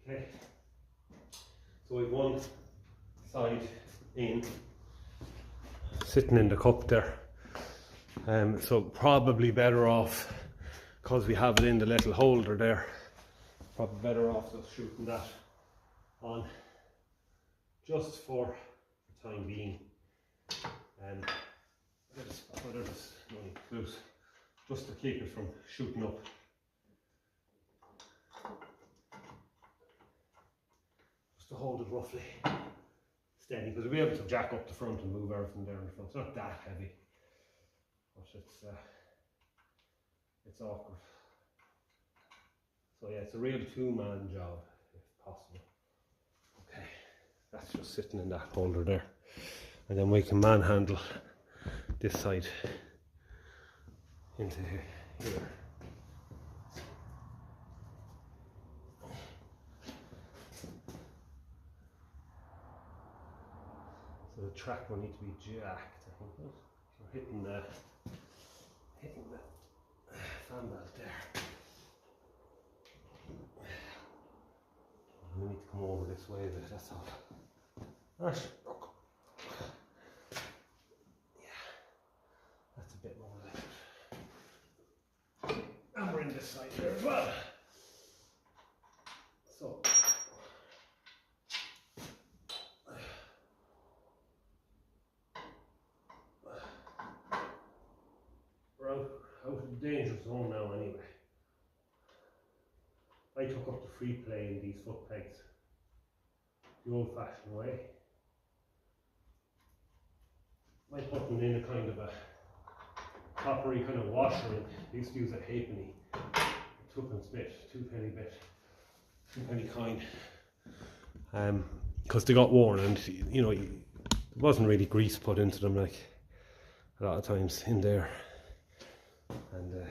Okay, so we've one side in, sitting in the cup there, so probably better off, because we have it in the little holder there, probably better off just shooting that on just for the time being, and whether it's loose, just to keep it from shooting up. To hold it roughly steady, because we'll be able to jack up the front and move everything there in the front. It's not that heavy, but it's awkward. So yeah, it's a real two-man job if possible. Okay, that's just sitting in that holder there, and then we can manhandle this side into here. So the track will need to be jacked, I think. So we're hitting the fan belt there. We need to come over this way a bit, that's all. Right, look. Yeah, that's a bit more like it. And we're in this side here as well. So. We're out of the danger zone now anyway. I took up the free play in these foot pegs the old fashioned way. I put them in a kind of a coppery kind of washer in. I used to use a halfpenny, twopence bit, 2-penny bit, 2-penny coin. Because they got worn, and you know, there wasn't really grease put into them like a lot of times in there. And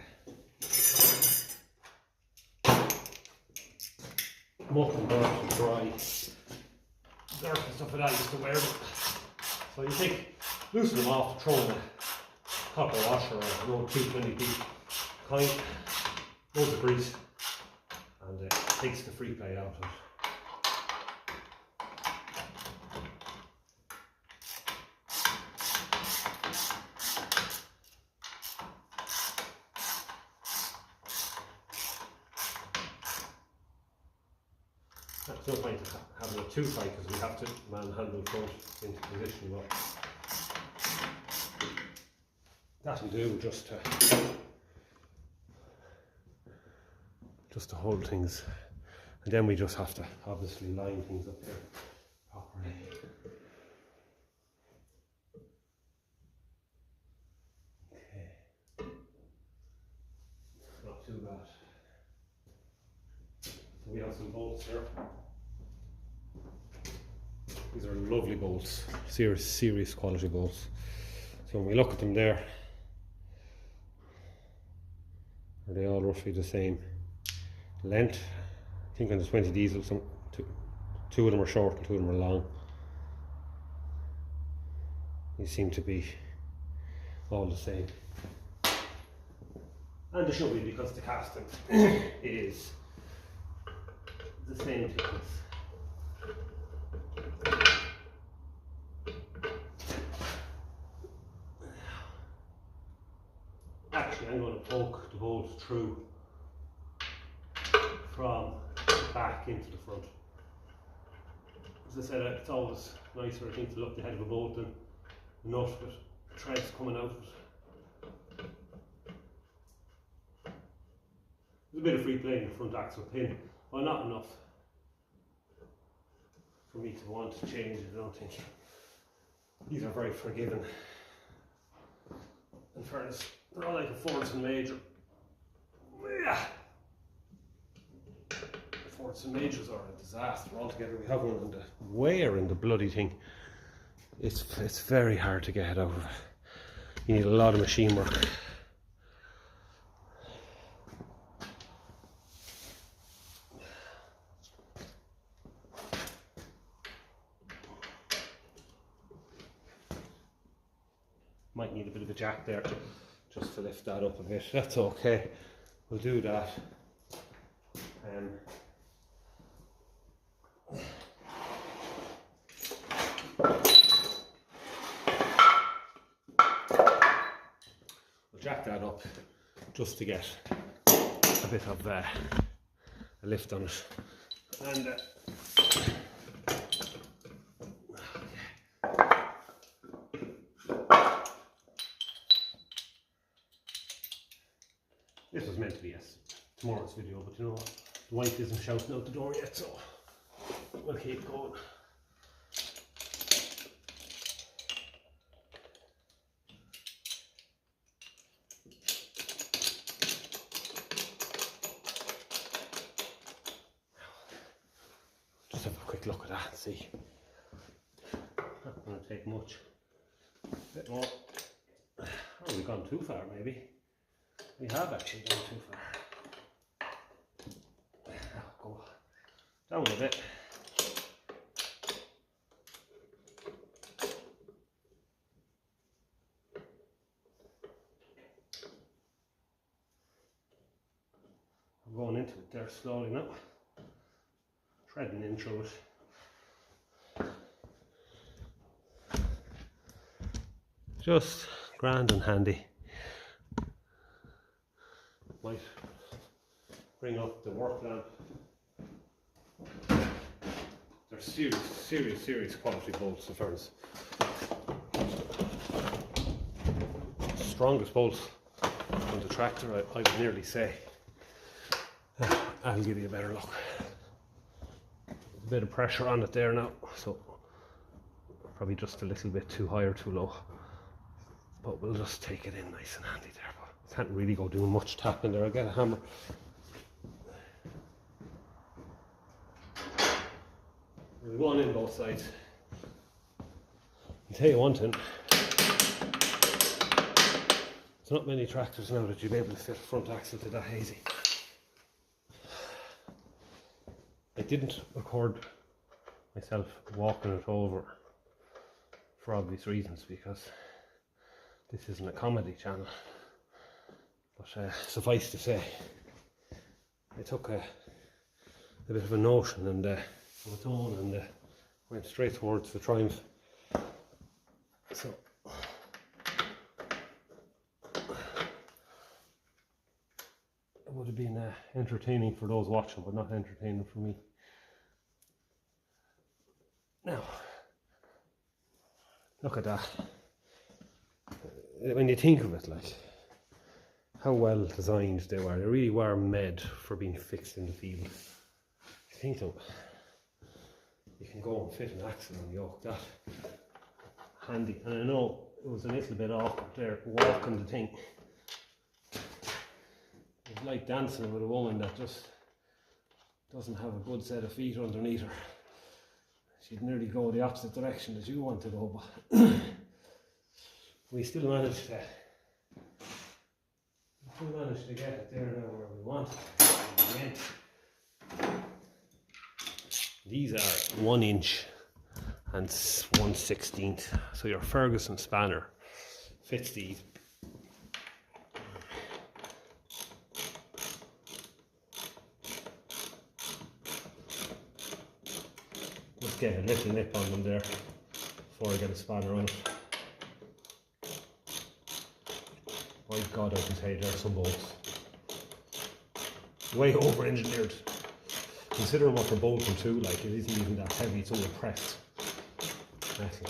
muck and dirt and dry dirt and stuff like that, I used to wear them. So you loosen them off, throw in a copper washer or an old 220p coin, loads of grease, and takes the free play out of it. There's no point having it too tight because we have to manhandle front into position. But that'll do just to hold things, and then we just have to obviously line things up there properly. Okay, not too bad. So we have some bolts here. These are lovely bolts, serious quality bolts. So when we look at them there, are they all roughly the same length? I think on the 20 diesel, two of them are short and 2 of them are long. These seem to be all the same. And they should be, because the casting is the same thickness. Actually, I'm going to poke the bolts through from the back into the front. As I said, it's always nicer, I think, to look the head of a bolt than the nut with threads coming out of it. There's a bit of free play in the front axle pin, but not enough for me to want to change it, I don't think. These are very forgiving. In fairness, they're all like a Ferguson major. Yeah. Shorts and majors are a disaster altogether. We have one in the wear in the bloody thing. It's very hard to get it out of it. You need a lot of machine work. Might need a bit of a jack there just to lift that up a bit. That's okay. We'll do that. We'll jack that up just to get a bit of a lift on it. And this was meant to be tomorrow's video, but you know what? The wife isn't shouting out the door yet, so we'll keep going. Just have a quick look at that and see. Not going to take much. A bit more. Oh, we've gone too far, maybe. We have actually gone too far. Go down a bit. I'm going into it there slowly now. Treading in through it. Just grand and handy. Might bring up the work lamp. They're serious quality bolts in fairness. Strongest bolts on the tractor, I would nearly say. I'll give you a better look. A bit of pressure on it there now, so probably just a little bit too high or too low. But we'll just take it in nice and handy there. But can't really go doing much tapping there. I'll get a hammer. We'll go on in both sides. I'll tell you one thing. There's not many tractors now that you'll be able to fit a front axle to that hazy. I didn't record myself walking it over for obvious reasons, because this isn't a comedy channel. But suffice to say, I took a bit of a notion and of its own and went straight towards the Triumph. So it would have been entertaining for those watching, but not entertaining for me. Now, look at that. When you think of it, like, how well designed they were. They really were made for being fixed in the field. You think so? You can go and fit an axle on the yoke. That handy. And I know it was a little bit awkward there walking the thing. It's like dancing with a woman that just doesn't have a good set of feet underneath her. She'd nearly go the opposite direction as you want to go, but we still managed to get it there now where we want it. These are 1 inch and 1/16, so your Ferguson spanner fits these. Just get a little nip on them there before I get a spanner on it. My God, I can tell you there are some bolts way over engineered. Considering what they're bolting to, like, it isn't even that heavy, it's only pressed metal.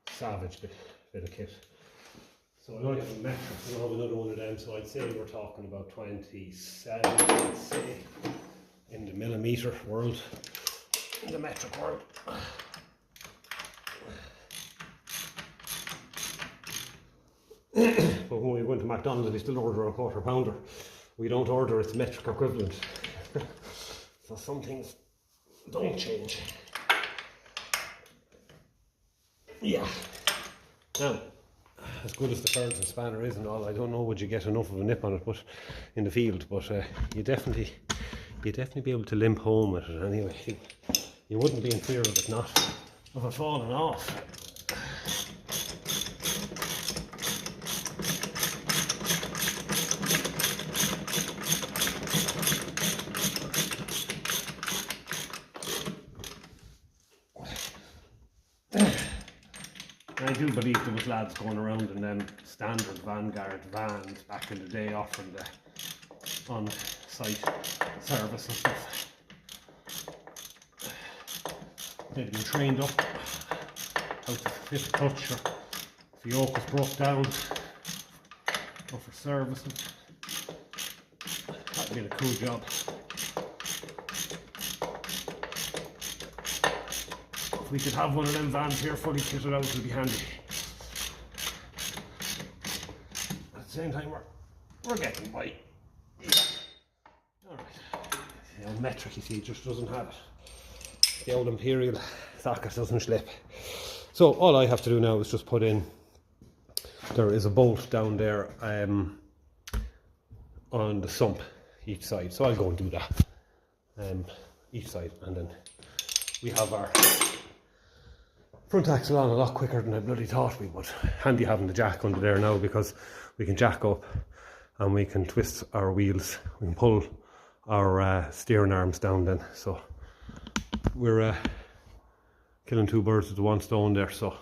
Savage bit of kit. So I only have a metric, I don't have another one of them, so I'd say we're talking about 27, let's say, in the millimetre world, in the metric world. But when we go into McDonald's, we still order a quarter pounder. We don't order its metric equivalent. So some things don't change. Yeah. Now, as good as the Ferguson spanner is and all, I don't know would you get enough of a nip on it, but in the field. But you definitely be able to limp home with it anyway. You wouldn't be in fear of it falling off. I do believe there was lads going around in them standard Vanguard vans back in the day offering the on-site service and stuff. They'd been trained up how to fit a clutch, or if the yoke was broke down, or for servicing. That'd be a cool job. If we could have one of them vans here fully kitted out, it would be handy. At the same time, we're getting by. Yeah. Alright. The old metric, you see, just doesn't have it. The old Imperial socket doesn't slip. So all I have to do now is just put in, there is a bolt down there on the sump each side. So I'll go and do that each side, and then we have our front axle on a lot quicker than I bloody thought we would. Handy having the jack under there now, because we can jack up and we can twist our wheels. We can pull our steering arms down then. So we're killing two birds with one stone there. So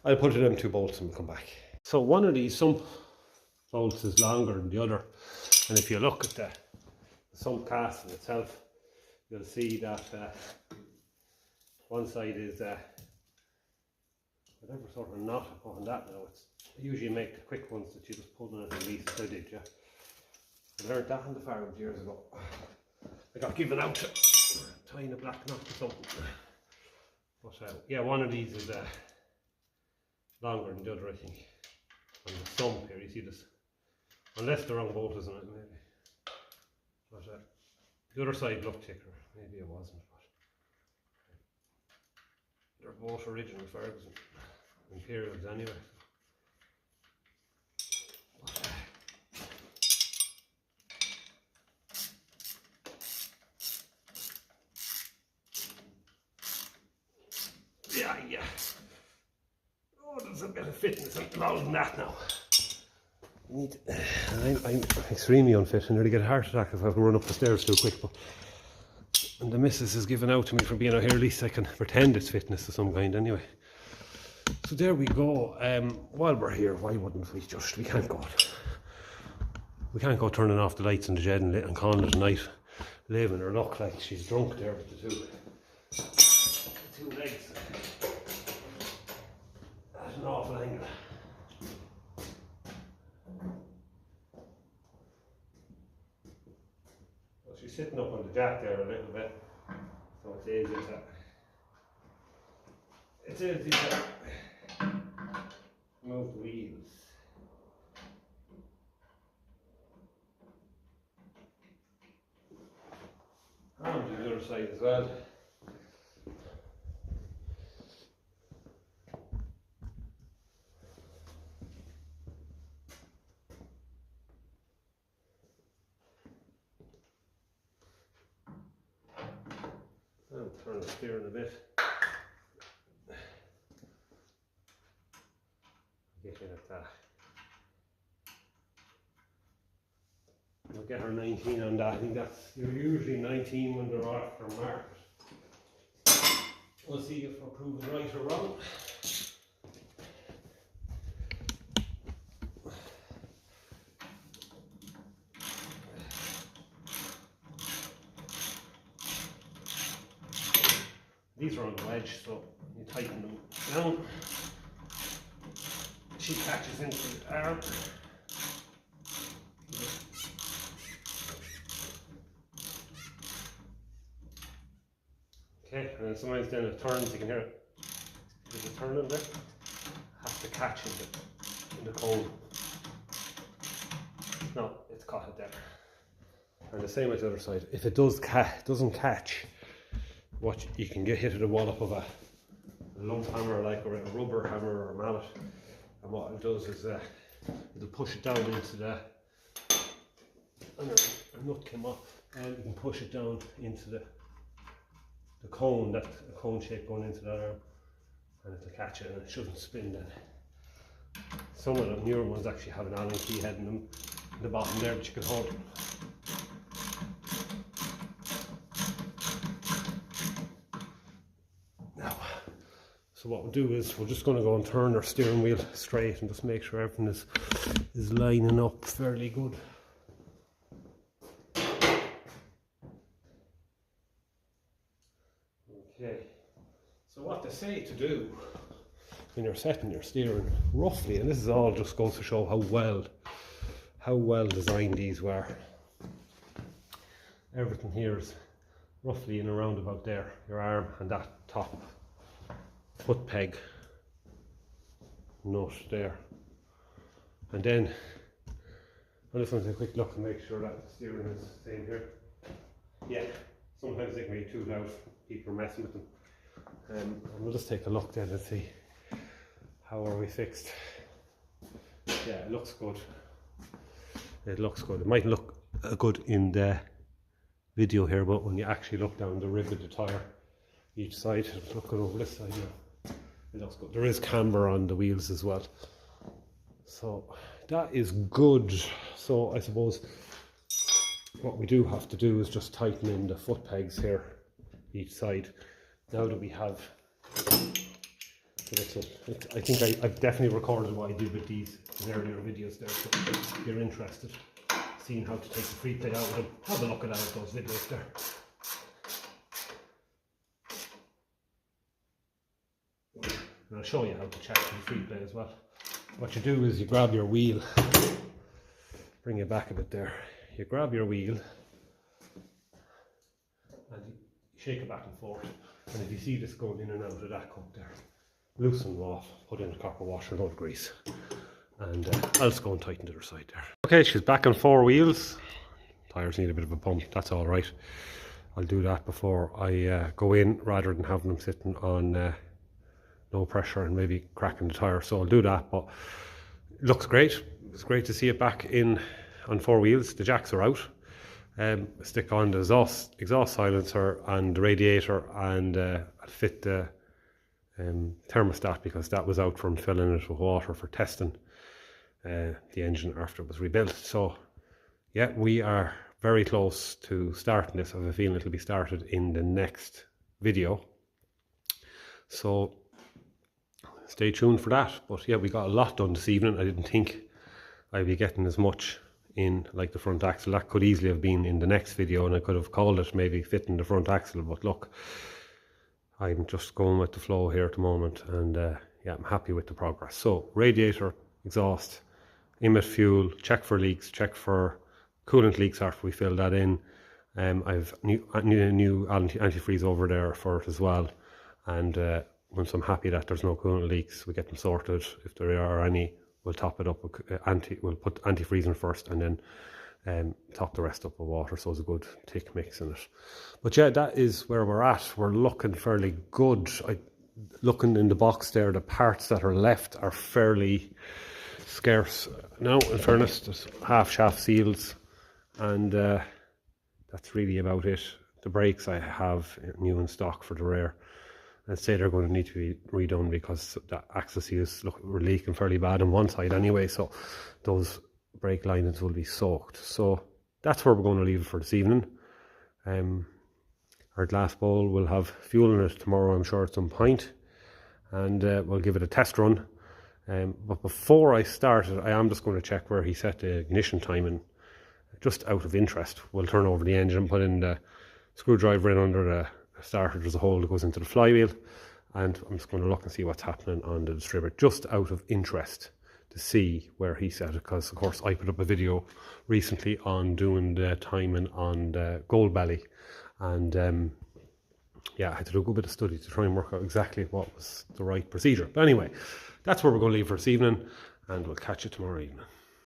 I'll put it in 2 bolts and we'll come back. So one of these sump bolts is longer than the other, and if you look at the sump casting itself, you'll see that one side is whatever sort of knot I put on that now. I usually make the quick ones that you just pull on it and release. I did, yeah. I learned that on the farm years ago. I got given out to tying a black knot or something. But yeah, one of these is longer than the other, I think. On the sump here, you see this. Unless the wrong bolt is on it, maybe. But the other side looked thicker. Maybe it wasn't. But they're both original Ferguson Imperials anyway. Yeah. Oh, there's a bit of fitness involved in that now. I'm extremely unfit. I nearly get a heart attack if I run up the stairs too quick. But and the missus is given out to me for being out here. At least I can pretend it's fitness of some kind anyway. So there we go. While we're here, why wouldn't we just? We can't go turning off the lights in the shed and calling it a night. Leaving her look like she's drunk there with the two legs. That's an awful angle. Well, she's sitting up on the jack there a little bit, so it's easy to move the wheels. And the other side as well. I'll turn the steering a bit. Get in at that. We'll get her 19 on that. I think you're usually 19 when they're after market. We'll see if we're proven right or wrong. These are on the wedge, so you tighten them down. She catches into the arm. Okay, and then sometimes then it turns, you can hear it. There's a turn in there. Has to catch in the cone. No, it's caught it there. And the same with the other side. If it doesn't catch, what you can get hit with a wallop of a lump hammer, like, or a rubber hammer or a mallet, and what it does is it'll push it down into the, and a nut came off, and you can push it down into the cone, that cone shape going into that arm, and it'll catch it and it shouldn't spin then. Some of the newer ones actually have an Allen key head in them in the bottom there, but you can hold it. Now, so what we'll do is we're just going to go and turn our steering wheel straight and just make sure everything is lining up fairly good. Okay, so what they say to do when you're setting your steering roughly, and this is all just goes to show how well designed these were. Everything here is roughly in around about there, your arm and that top foot peg nut there. And then I just want to take a quick look and make sure that the steering is the same here. Yeah, sometimes they can be too loud, people are messing with them. And we'll just take a look then and see how are we fixed. Yeah, it looks good. It looks good. It might look good in the video here, but when you actually look down the rib of the tyre each side, looking over this side now, it looks good. There is camber on the wheels as well, so that is good. So I suppose what we do have to do is just tighten in the foot pegs here each side. Now that we have I think I've definitely recorded what I did with these in earlier videos there, so if you're interested seeing how to take the free play out of them, have a look at those videos there. And I'll show you how to check the free play as well. What you do is you grab your wheel, bring it back a bit there, you grab your wheel and you shake it back and forth, and if you see this going in and out of that cup there, loosen them off, put in a copper washer, load of grease, and I'll just go and tighten the other side there. Okay, she's back on 4 wheels. Tyres need a bit of a pump, that's all right. I'll do that before I go in, rather than having them sitting on no pressure and maybe cracking the tyre. So I'll do that, but it looks great. It's great to see it back in on 4 wheels. The jacks are out. Stick on the exhaust silencer and the radiator, and I'll fit the thermostat, because that was out from filling it with water for testing the engine after it was rebuilt. So yeah, we are very close to starting this. I have a feeling it'll be started in the next video, so stay tuned for that. But yeah, we got a lot done this evening. I didn't think I'd be getting as much in, like the front axle. That could easily have been in the next video, and I could have called it maybe fitting the front axle, but look, I'm just going with the flow here at the moment, and yeah, I'm happy with the progress. So radiator, exhaust, emit fuel, check for leaks, check for coolant leaks after we fill that in. I've new antifreeze over there for it as well, and once I'm happy that there's no coolant leaks, we get them sorted. If there are any, we'll top it up with we'll put antifreeze in first, and then top the rest up with water, so it's a good thick mix in it. But yeah, that is where we're at. We're looking fairly good. Looking in the box there, the parts that are left are fairly scarce now, in fairness. There's half shaft seals, and that's really about it. The brakes I have new in stock for the rear. I'd say they're going to need to be redone, because the axle seals were leaking fairly bad on one side anyway, so those brake linings will be soaked. So that's where we're going to leave it for this evening. Our glass bowl will have fuel in it tomorrow, I'm sure, at some point, and we'll give it a test run. But before I start it, I am just going to check where he set the ignition timing, just out of interest. We'll turn over the engine and put in the screwdriver in under the starter. There's a hole that goes into the flywheel, and I'm just going to look and see what's happening on the distributor, just out of interest to see where he set it, because of course I put up a video recently on doing the timing on the gold belly, and yeah, I had to do a good bit of study to try and work out exactly what was the right procedure. But anyway, that's where we're going to leave for this evening, and we'll catch you tomorrow evening.